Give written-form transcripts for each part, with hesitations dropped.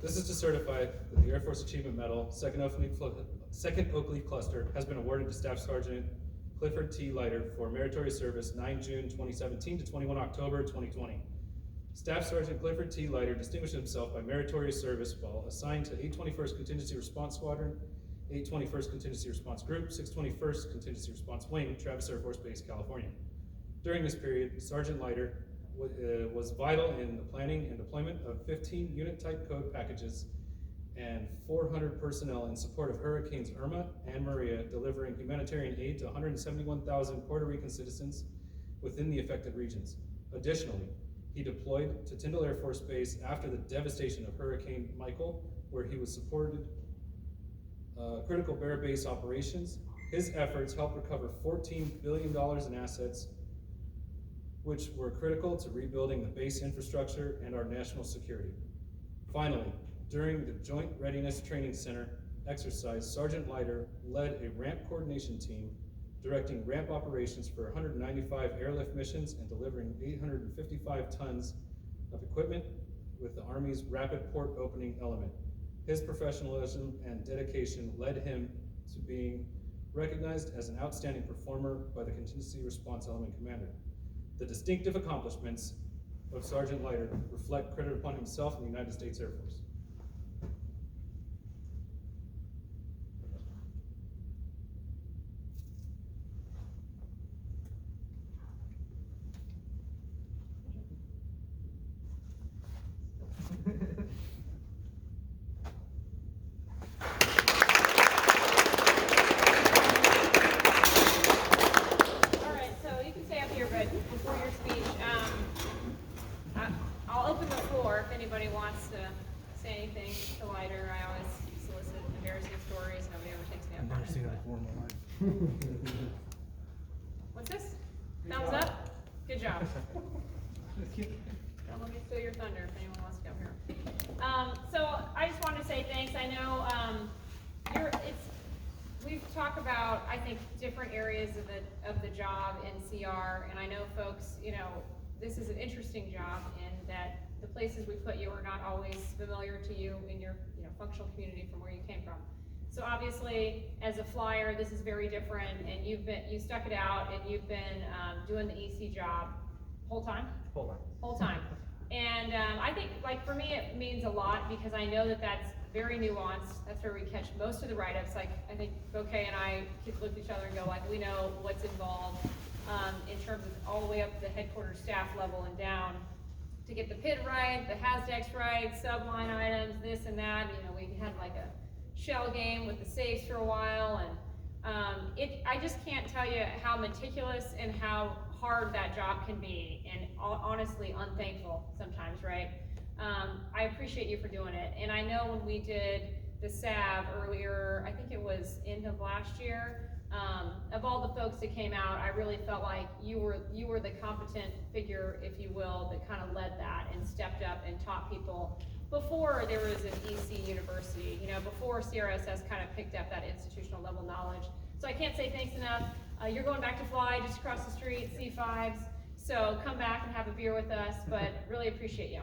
This is to certify that the Air Force Achievement Medal, Second Oak Leaf Cluster, has been awarded to Staff Sergeant Clifford T. Leiter for meritorious service 9 June 2017 to 21 October 2020. Staff Sergeant Clifford T. Leiter distinguished himself by meritorious service while assigned to 821st Contingency Response Squadron, 821st Contingency Response Group, 621st Contingency Response Wing, Travis Air Force Base, California. During this period, Sergeant Leiter was vital in the planning and deployment of 15 unit type code packages and 400 personnel in support of Hurricanes Irma and Maria, delivering humanitarian aid to 171,000 Puerto Rican citizens within the affected regions. Additionally, he deployed to Tyndall Air Force Base after the devastation of Hurricane Michael, where he was supported critical bear base operations. His efforts helped recover $14 billion in assets, which were critical to rebuilding the base infrastructure and our national security. Finally, during the Joint Readiness Training Center exercise, Sergeant Leiter led a ramp coordination team, directing ramp operations for 195 airlift missions and delivering 855 tons of equipment with the Army's rapid port opening element. His professionalism and dedication led him to being recognized as an outstanding performer by the Contingency Response Element Commander. The distinctive accomplishments of Sergeant Leiter reflect credit upon himself and the United States Air Force. I'll open the floor if anybody wants to say anything to Leiter. I always solicit embarrassing stories. Nobody ever takes me up on it. I've never seen it before in my life. What's this? Thumbs up? Good job. Don't let me steal your thunder if anyone wants to come here. So I just wanted to say thanks. I know we've talked about, I think, different areas of the job in CR, and I know folks, this is an interesting job in that the places we put you are not always familiar to you in your functional community from where you came from. So obviously, as a flyer, this is very different, and you stuck it out, and you've been doing the EC job whole time. And I think, for me, it means a lot because I know that that's very nuanced. That's where we catch most of the write-ups. I think Bouquet and I look at each other and go, we know what's involved in terms of all the way up to the headquarters staff level and down to get the PID right, the HASDEX right, subline items, this and that. We had a shell game with the safes for a while, and I just can't tell you how meticulous and how hard that job can be, and honestly unthankful sometimes, right? I appreciate you for doing it, and I know when we did the SAB earlier, I think it was end of last year, of all the folks that came out, I really felt like you were the competent figure, if you will, that kind of led that and stepped up and taught people before there was an EC university, before CRSS kind of picked up that institutional level knowledge. So I can't say thanks enough. You're going back to fly just across the street, C5s, so come back and have a beer with us, but really appreciate you.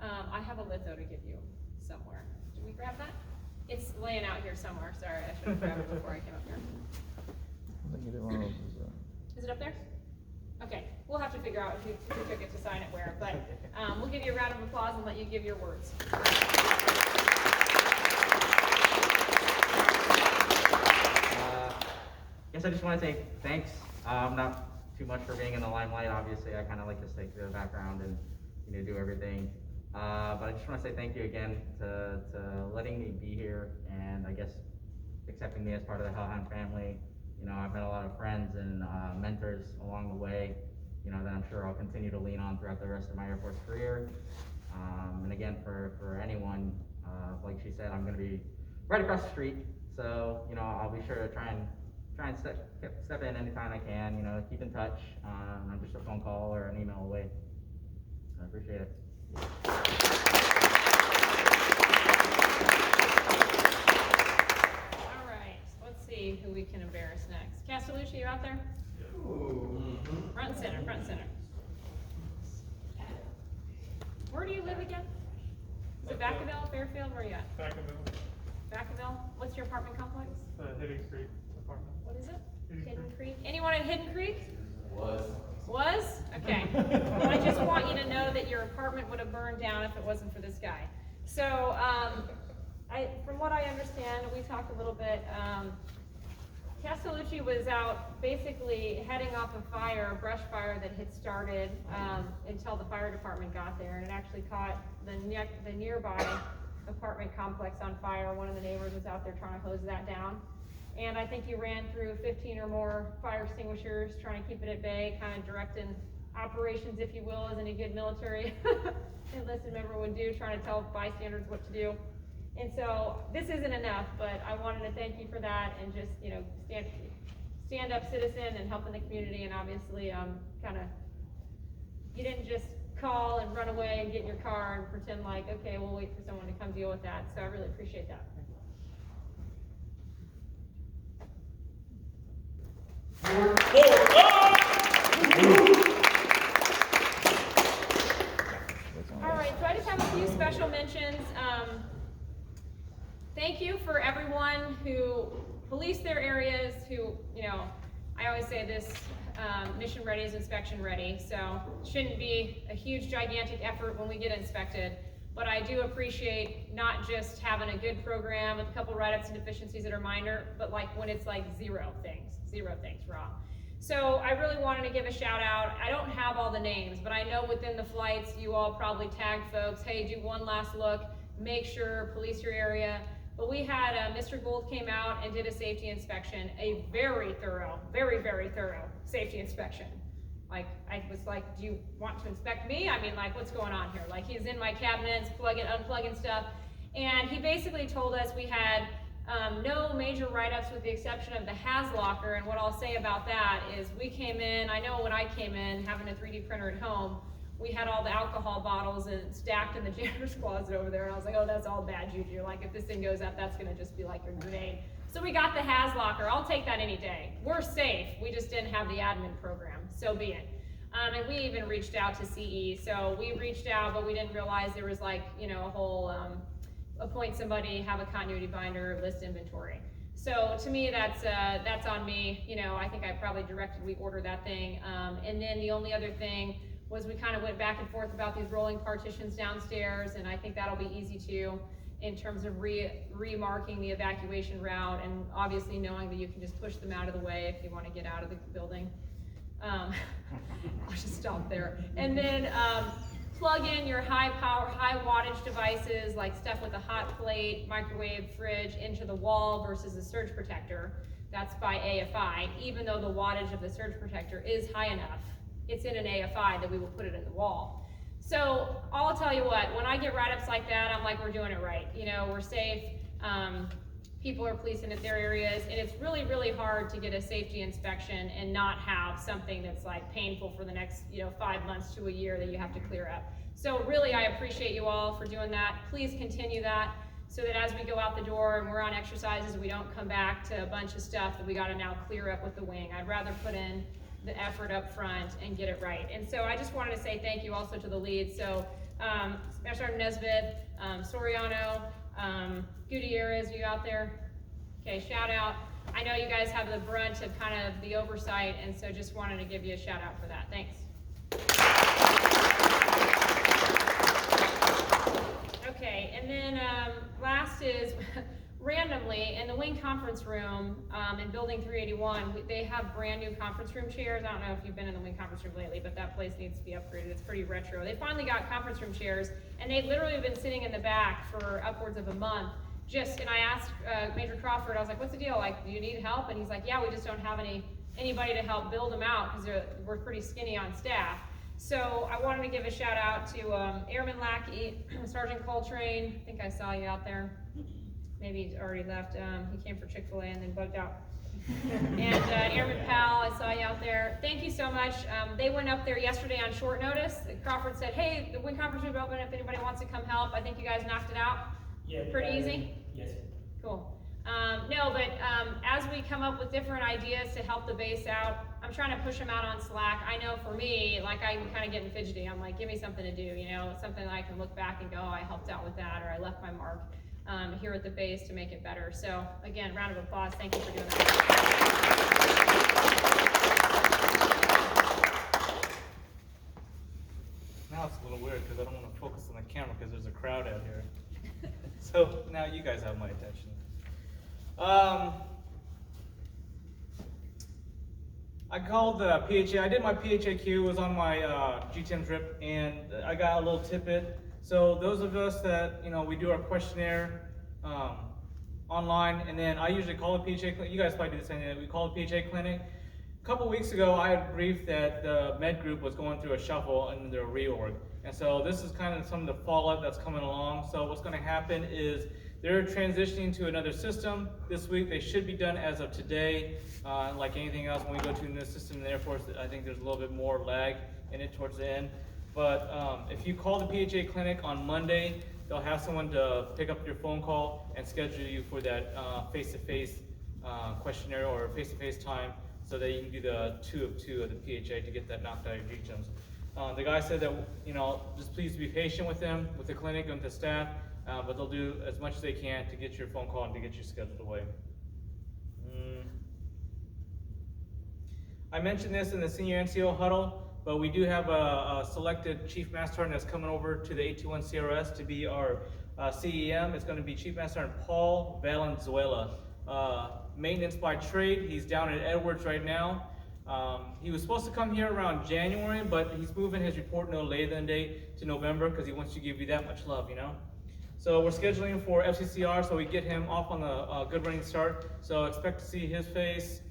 I have a litho to give you somewhere. Did we grab that? It's laying out here somewhere. Sorry, I should have grabbed it before I came up here. I think you did one of those. Is it up there? Okay, we'll have to figure out who took it to sign it where, but we'll give you a round of applause and let you give your words. Guess I just want to say thanks. Not too much for being in the limelight. Obviously, I kind of like to stay to the background and do everything. But I just want to say thank you again to letting me be here, and I guess accepting me as part of the Hellhound family. I've met a lot of friends and mentors along the way, that I'm sure I'll continue to lean on throughout the rest of my Air Force career. And again, for anyone, like she said, I'm going to be right across the street, so I'll be sure to try and step in anytime I can. Keep in touch. I'm just a phone call or an email away. I appreciate it. All right, let's see who we can embarrass next. Castellucci, you out there? Front and center, front and center. Where do you live again? Is Vacaville, Fairfield, where are you at? Vacaville, Vacaville? What's your apartment complex? Hidden Creek apartment. What is it? Hidden Hidden Creek. Creek? Anyone in Hidden Creek? Was. Was? Okay. Well, I just want you to know that your apartment would have burned down if it wasn't for this guy. So, from what I understand, we talked a little bit, Castellucci was out basically heading off a fire, a brush fire that had started until the fire department got there, and it actually caught the nearby apartment complex on fire. One of the neighbors was out there trying to hose that down. And I think you ran through 15 or more fire extinguishers, trying to keep it at bay, kind of directing operations, if you will, as any good military enlisted member would do, trying to tell bystanders what to do. And so this isn't enough, but I wanted to thank you for that and just, you know, stand up citizen and helping the community. And obviously, you didn't just call and run away and get in your car and pretend like, okay, we'll wait for someone to come deal with that. So I really appreciate that. All right, so I just have a few special mentions. Thank you for everyone who policed their areas, who, you know, I always say this, mission ready is inspection ready, so it shouldn't be a huge, gigantic effort when we get inspected. But I do appreciate not just having a good program with a couple write-ups and deficiencies that are minor, but like when it's like zero things wrong. So I really wanted to give a shout out. I don't have all the names, but I know within the flights you all probably tagged folks, hey, do one last look, make sure, police your area. But we had, Mr. Gould came out and did a safety inspection, a very thorough, very, very thorough safety inspection. Like, I was like, do you want to inspect me? I mean, like, what's going on here? Like, he's in my cabinets, plugging, unplugging stuff. And he basically told us we had no major write-ups with the exception of the Has locker. And what I'll say about that is we came in, I know when I came in, having a 3D printer at home, we had all the alcohol bottles and stacked in the janitor's closet over there. And I was like, oh, that's all bad juju. Like, if this thing goes up, that's gonna just be like a grenade. So we got the Has locker. I'll take that any day. We're safe. We just didn't have the admin program. So be it. And we even reached out to CE. So we reached out, but we didn't realize there was like, you know, a whole appoint somebody, have a continuity binder, list inventory. So to me, that's on me. You know, I think I probably directed we order that thing. And then the only other thing was we kind of went back and forth about these rolling partitions downstairs, and I think that'll be easy too, in terms of remarking the evacuation route, and obviously knowing that you can just push them out of the way if you want to get out of the building. I'll just stop there. And then plug in your high power, high wattage devices, like stuff with a hot plate, microwave, fridge, into the wall versus a surge protector. That's by AFI, even though the wattage of the surge protector is high enough. It's in an AFI that we will put it in the wall. So I'll tell you what, when I get write-ups like that, I'm like, we're doing it right. You know, we're safe. People are policing at their areas, and it's really, really hard to get a safety inspection and not have something that's like painful for the next, you know, 5 months to a year that you have to clear up. So really, I appreciate you all for doing that. Please continue that, so that as we go out the door and we're on exercises, we don't come back to a bunch of stuff that we got to now clear up with the wing. I'd rather put in the effort up front and get it right. And so I just wanted to say thank you also to the leads. So Master Sergeant Nesbitt, Soriano, Gutierrez, you out there? Okay, shout out. I know you guys have the brunt of kind of the oversight, and so just wanted to give you a shout out for that. Thanks. Okay, and then last is randomly in the wing conference room in building 381, they have brand new conference room chairs. I don't know if you've been in the wing conference room lately, but that place needs to be upgraded. It's pretty retro. They finally got conference room chairs, and they literally have been sitting in the back for upwards of a month. And I asked Major Crawford, I was like, what's the deal? Like, do you need help? And he's like, yeah, we just don't have anybody to help build them out because we're pretty skinny on staff. So I wanted to give a shout out to Airman Lackey, Sergeant Coltrane. I think I saw you out there. Maybe he's already left. He came for Chick-fil-A and then bugged out. And Airman Powell, I saw you out there. Thank you so much. They went up there yesterday on short notice. Crawford said, hey, the wing conference room is open if anybody wants to come help. I think you guys knocked it out. Yeah. Pretty easy? Yes. Cool. No, but as we come up with different ideas to help the base out, I'm trying to push them out on Slack. I know for me, like I'm kind of getting fidgety. I'm like, give me something to do, you know, something that I can look back and go, oh, I helped out with that, or I left my mark here at the base to make it better. So again, round of applause. Thank you for doing that. Now it's a little weird because I don't want to focus on the camera because there's a crowd out here. So now you guys have my attention. I called the PHA. I did my PHAQ. It was on my GTM trip, and I got a little tidbit. So those of us that, you know, we do our questionnaire online, and then I usually call the PHA clinic. You guys probably do the same thing. We call the PHA clinic. A couple weeks ago, I had briefed that the med group was going through a shuffle and their reorg. And so this is kind of some of the fallout that's coming along. So what's going to happen is they're transitioning to another system this week. They should be done as of today. Like anything else, when we go to a new system in the Air Force, I think there's a little bit more lag in it towards the end. But if you call the PHA clinic on Monday, they'll have someone to pick up your phone call and schedule you for that face-to-face questionnaire or face-to-face time, so that you can do the 2 of 2 of the PHA to get that knocked out of your GTMs. The guy said that, you know, just please be patient with them, with the clinic and the staff, but they'll do as much as they can to get your phone call and to get you scheduled away. I mentioned this in the senior NCO huddle, but we do have a selected Chief Master Sergeant that's coming over to the 821 CRS to be our CEM. It's going to be Chief Master Sergeant Paul Valenzuela. Maintenance by trade. He's down at Edwards right now. He was supposed to come here around January, but he's moving his report no later than date to November because he wants to give you that much love, you know? So we're scheduling for FCCR so we get him off on a good running start. So expect to see his face,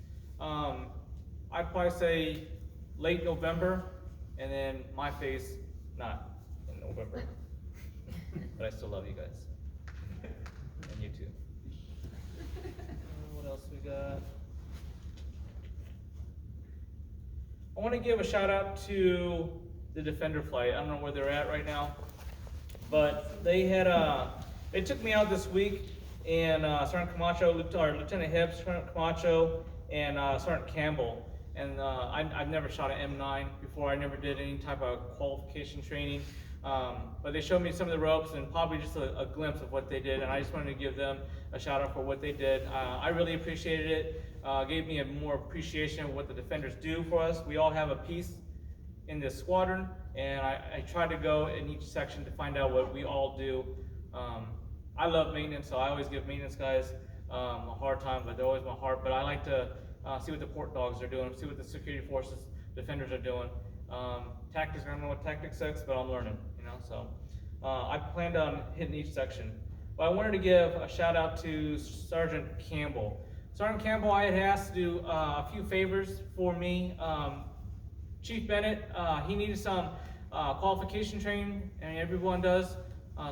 I'd probably say late November, and then my face not in November. But I still love you guys. And you too. What else we got? I want to give a shout out to the Defender flight. I don't know where they're at right now, but they had they took me out this week, and Sergeant Camacho, Lieutenant Hibbs, Sergeant Camacho, and Sergeant Campbell. And I've never shot an M9 before. I never did any type of qualification training. But they showed me some of the ropes and probably just a glimpse of what they did, and I just wanted to give them a shout out for what they did. I really appreciated it. Gave me a more appreciation of what the Defenders do for us. We all have a piece in this squadron, and I tried to go in each section to find out what we all do. I love maintenance, so I always give maintenance guys a hard time, but they're always my heart. But I like to see what the port dogs are doing, see what the security forces, Defenders are doing. Tactics, I don't know what tactics is, but I'm learning, you know, so. I planned on hitting each section. But I wanted to give a shout out to Sergeant Campbell. Sergeant Campbell, I had asked to do a few favors for me. Chief Bennett, he needed some qualification training, and everyone does,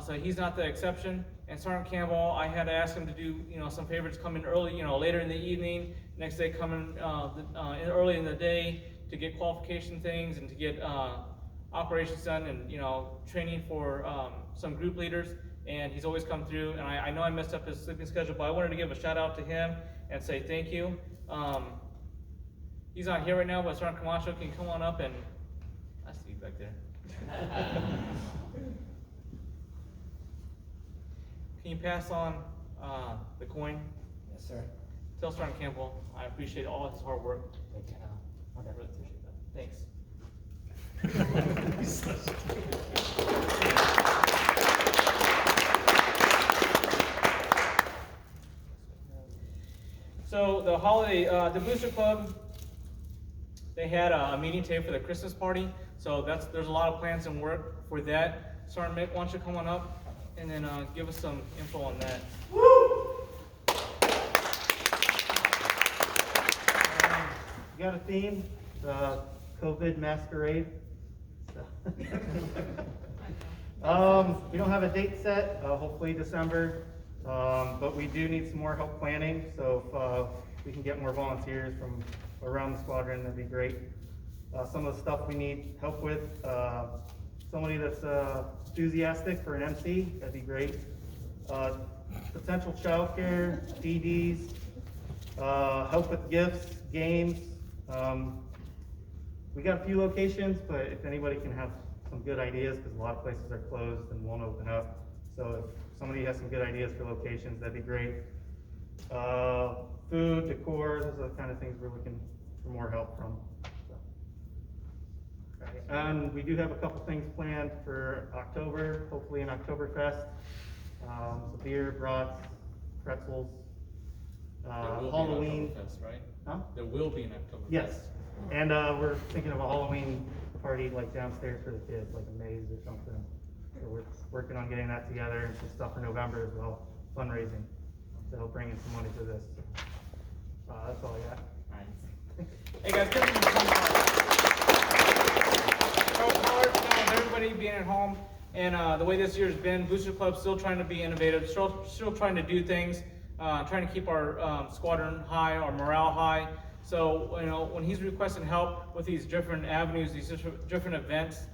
so he's not the exception. And Sergeant Campbell, I had asked him to do, you know, some favors, come in early, you know, later in the evening, next day come in early in the day to get qualification things and to get operations done and, you know, training for some group leaders. And he's always come through, and I know I messed up his sleeping schedule, but I wanted to give a shout out to him and say thank you. He's not here right now, but Sergeant Camacho can come on up, and I see you back there. Can you pass on the coin? Yes, sir. Tell Sergeant Campbell I appreciate all his hard work. I really appreciate that. Thanks. So the holiday, the Booster Club, they had a meeting today for the Christmas party. So there's a lot of plans and work for that. Sergeant Mick, why don't you come on up and then give us some info on that. We got a theme, the COVID masquerade. So. We don't have a date set, hopefully December, but we do need some more help planning. So if we can get more volunteers from around the squadron, that'd be great. Some of the stuff we need help with, somebody that's enthusiastic for an MC, that'd be great. potential childcare, DDs, help with gifts, games. We got a few locations, but if anybody can have some good ideas, because a lot of places are closed and won't open up. So if somebody has some good ideas for locations, that'd be great. Food, decor, those are the kind of things we're looking for more help from. So. Okay. And we do have a couple things planned for October, hopefully an Oktoberfest. So beer, brats, pretzels, Halloween. Right? Huh? There will be an Oktoberfest. Yes. And we're thinking of a Halloween party like downstairs for the kids, like a maze or something. So we're working on getting that together and some stuff for November as well, fundraising to help bring in some money for this. That's all I got. Alright. Hey guys, give me some with everybody being at home and the way this year's been, Booster Club's still trying to be innovative, still trying to do things, trying to keep our squadron high, our morale high. So, you know, when he's requesting help with these different avenues, these different events,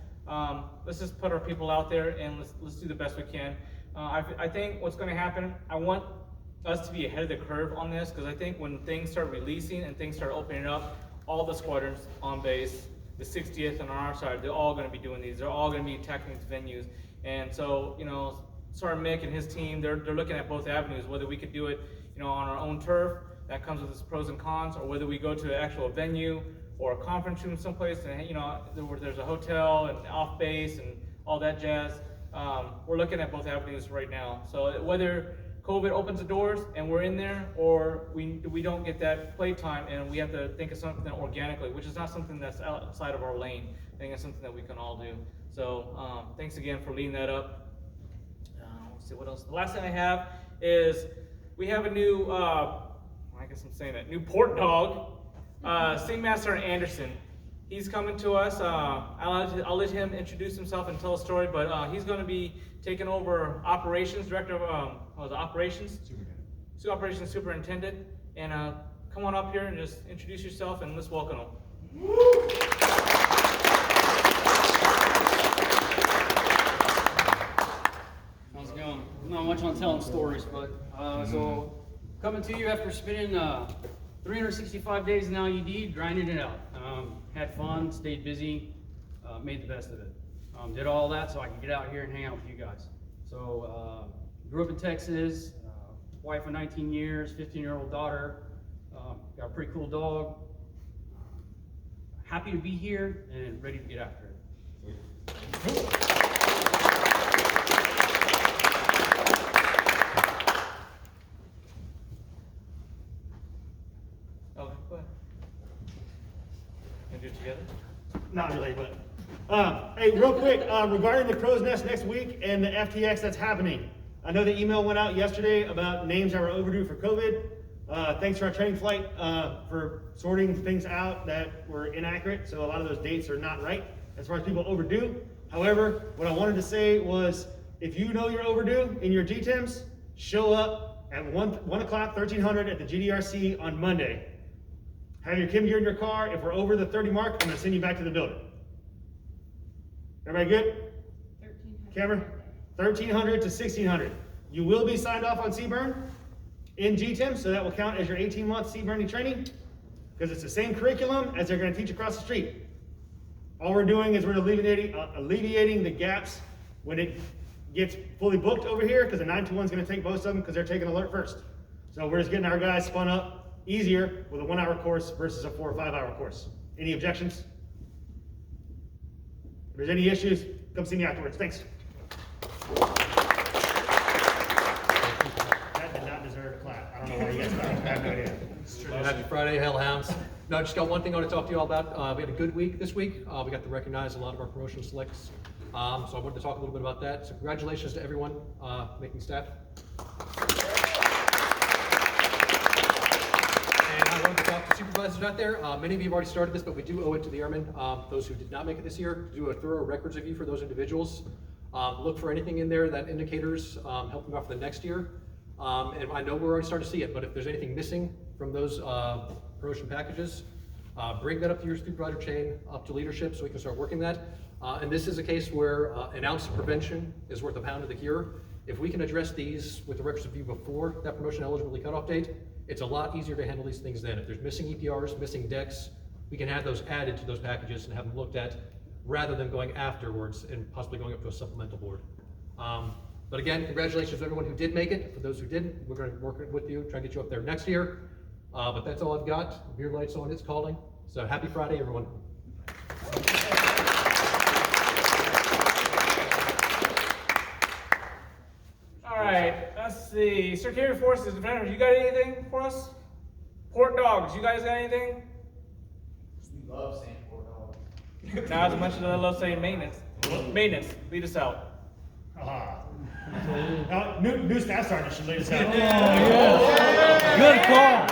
let's just put our people out there and let's do the best we can. I think what's going to happen, I want us to be ahead of the curve on this, because I think when things start releasing and things start opening up, all the squadrons on base, the 60th and on our side, they're all going to be doing these. They're all going to be attacking these venues. And so, you know, Sergeant Mick and his team, they're looking at both avenues, whether we could do it, you know, on our own turf. That comes with its pros and cons, or whether we go to an actual venue or a conference room someplace, and you know, where there's a hotel and off base and all that jazz. We're looking at both avenues right now. So whether COVID opens the doors and we're in there, or we don't get that play time and we have to think of something organically, which is not something that's outside of our lane. I think it's something that we can all do. So thanks again for leading that up. Let's see what else. The last thing I have is we have a new. I guess I'm saying that, new port dog, Singmaster Anderson. He's coming to us. I'll let him introduce himself and tell a story, but he's going to be taking over operations, director of operations? Operations superintendent. And come on up here and just introduce yourself and let's welcome him. How's it going? Not much on telling stories, but so coming to you after spending 365 days in IUD, grinding it out. Had fun, stayed busy, made the best of it. Did all that so I could get out here and hang out with you guys. So grew up in Texas, wife of 19 years, 15-year-old daughter, got a pretty cool dog. Happy to be here and ready to get after it. Not really, but hey, real quick, regarding the Crow's Nest next week and the FTX that's happening. I know the email went out yesterday about names that were overdue for COVID. Thanks to our training flight for sorting things out that were inaccurate. So a lot of those dates are not right as far as people overdue. However, what I wanted to say was, if you know you're overdue in your GTIMs, show up at 1 o'clock, 1300 at the GDRC on Monday. Have your Kim gear in your car. If we're over the 30 mark, I'm going to send you back to the building. Everybody good? 1300. Cameron? 1300 to 1600. You will be signed off on CBurn in GTIM, so that will count as your 18-month CBurning training, because it's the same curriculum as they're going to teach across the street. All we're doing is we're alleviating the gaps when it gets fully booked over here, because the 921 is going to take most of them because they're taking alert first. So we're just getting our guys spun up easier with a 1 hour course versus a 4 or 5 hour course. Any objections? If there's any issues, come see me afterwards. Thanks. That did not deserve a clap. I don't know why you guys thought. I have no idea. Happy Friday, Hellhounds. No, I just got one thing I want to talk to you all about. We had a good week this week. We got to recognize a lot of our promotion selects. So I wanted to talk a little bit about that. So congratulations to everyone making staff. And I wanted to talk to supervisors out there. Many of you have already started this, but we do owe it to the airmen, those who did not make it this year, to do a thorough records review for those individuals. Look for anything in there that indicators help them out for the next year. And I know we're already starting to see it, but if there's anything missing from those promotion packages, bring that up to your supervisor chain, up to leadership, so we can start working that. And this is a case where an ounce of prevention is worth a pound of the cure. If we can address these with the records review before that promotion eligibility cutoff date, it's a lot easier to handle these things then. If there's missing EPRs, missing decks, we can have those added to those packages and have them looked at rather than going afterwards and possibly going up to a supplemental board. But again, congratulations to everyone who did make it. For those who didn't, we're going to work with you, try to get you up there next year. But that's all I've got. Beer Light's on its calling. So happy Friday, everyone. All right, let's see. Security Forces, Defenders, you got anything for us? Port Dogs, you guys got anything? We love saying port dogs. Not as much as I love saying maintenance. Maintenance, lead us out. New staff sergeant should lead us out. Good call.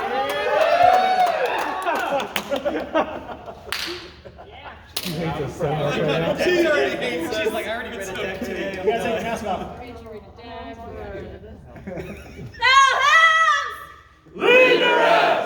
She's already hates us. She's like, I already read a deck today. You guys take your mask off. Read you read a deck. No house! Lead the rest!